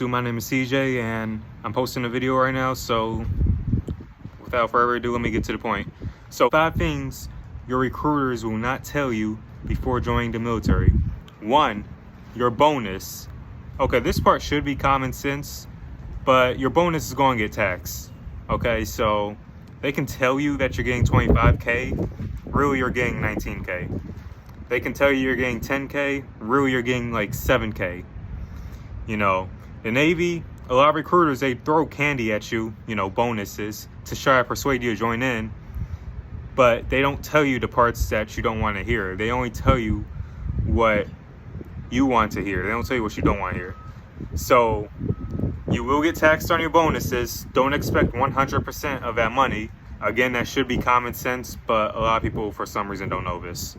My name is CJ and I'm posting a video right now, so without further ado, let me get to the point. So 5 things your recruiters will not tell you before joining the military. 1, your bonus. Okay, this part should be common sense, but your bonus is going to get taxed. Okay, so they can tell you that you're getting 25K, really you're getting 19K. They can tell you you're getting 10K, really you're getting like 7K. You know, the Navy, a lot of recruiters, they throw candy at you, bonuses, to try to persuade you to join in. But they don't tell you the parts that you don't want to hear. They only tell you what you want to hear. They don't tell you what you don't want to hear. So you will get taxed on your bonuses. Don't expect 100% of that money. Again, that should be common sense, but a lot of people, for some reason, don't know this.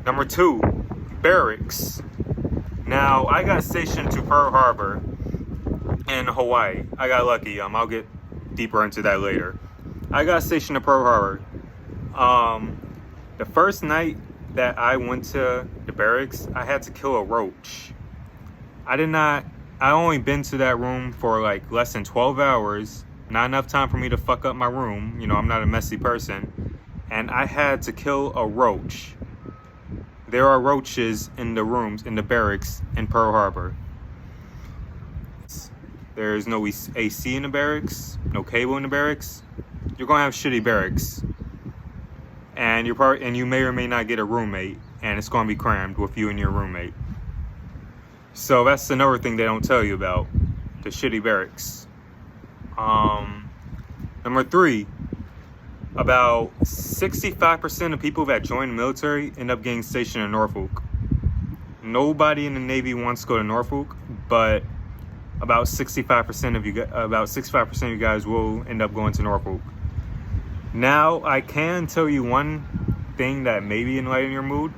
Number 2, barracks. Now, I got stationed to Pearl Harbor in Hawaii. I got lucky. I'll get deeper into that later. I got stationed to Pearl Harbor. The first night that I went to the barracks, I had to kill a roach. I only been to that room for like less than 12 hours. Not enough time for me to fuck up my room. I'm not a messy person. And I had to kill a roach. There are roaches in the rooms, in the barracks in Pearl Harbor. There's no AC in the barracks, no cable in the barracks. You're gonna have shitty barracks. And you may or may not get a roommate, and it's gonna be crammed with you and your roommate. So that's another thing they don't tell you about, the shitty barracks. Number 3, about 65% of people that join the military end up getting stationed in Norfolk. Nobody in the Navy wants to go to Norfolk, but about 65% of you guys will end up going to Norfolk. Now, I can tell you one thing that maybe enlighten your mood.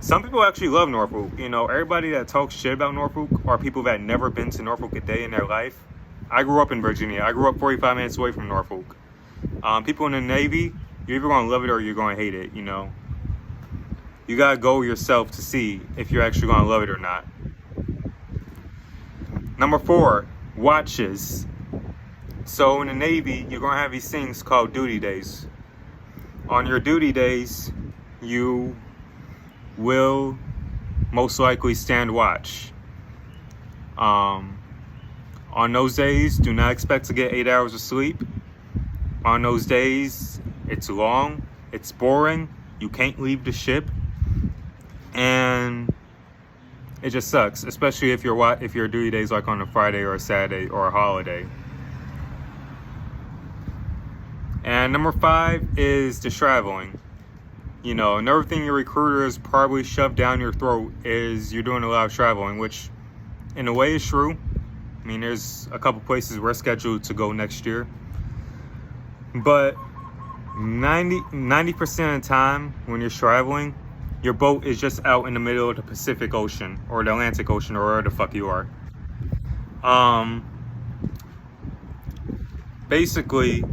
Some people actually love Norfolk. Everybody that talks shit about Norfolk are people that never been to Norfolk a day in their life. I grew up in Virginia. I grew up 45 minutes away from Norfolk. People in the Navy, you're either going to love it or you're going to hate it, You got to go yourself to see if you're actually going to love it or not. Number 4, watches. So in the Navy, you're going to have these things called duty days. On your duty days, you will most likely stand watch. On those days, do not expect to get 8 hours of sleep. On those days, it's long, it's boring, you can't leave the ship, and it just sucks, especially if your duty day is like on a Friday or a Saturday or a holiday. And number 5 is the traveling. Another thing your recruiters probably shove down your throat is you're doing a lot of traveling, which in a way is true. There's a couple places we're scheduled to go next year. But 90% of the time when you're traveling, your boat is just out in the middle of the Pacific Ocean or the Atlantic Ocean or wherever the fuck you are. Basically,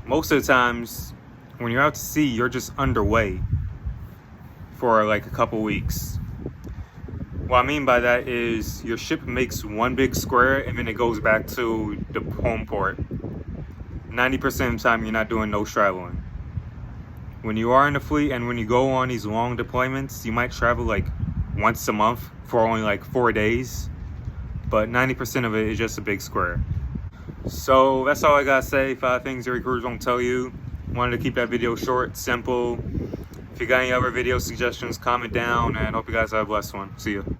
most of the times when you're out to sea, you're just underway for like a couple weeks. What I mean by that is your ship makes one big square and then it goes back to the home port. 90% of the time, you're not doing no traveling. When you are in the fleet and when you go on these long deployments, you might travel like once a month for only like 4 days. But 90% of it is just a big square. So that's all I gotta say. 5 things your recruiters won't tell you. Wanted to keep that video short, simple. If you got any other video suggestions, comment down, and hope you guys have a blessed one. See ya.